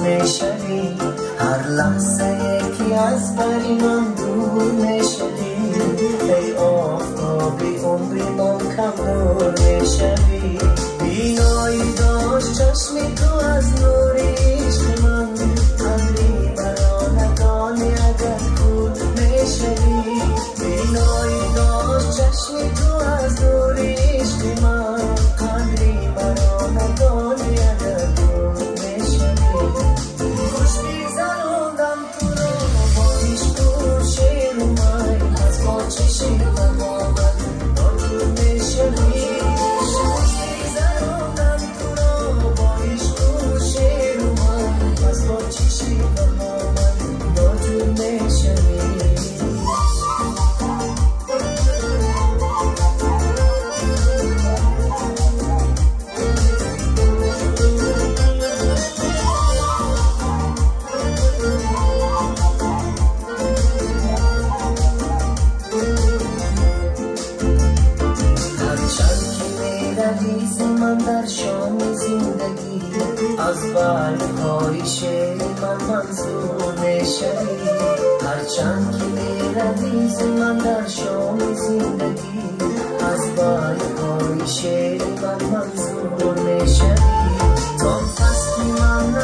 میشوی، هر لحظه یکی از بری من دور میشوی. ای آفتابی عمری من کم نور میشوی. بینایی داشت چشمی تو از نور عشق من، قدری مرا ندانی اگر کور میشوی. بینایی داشت چشمی تو از نور عشق من، قدری مرا ندانی اگر کور میشوی. خوش بیزنوندم تو رو با عشق و شعر و من، از ما چشی و محبت ناجور میشوی. خوش بیزنوندم تو رو با عشق و شعر و من، از ما چشی و محبت ناجور میشوی. ریز من در شام زندگی، از برگ‌های شعر من منظور میشوی. هرچند که می‌ریز من در شام زندگی، از برگ‌های شعر من منظور میشوی. تا پس که من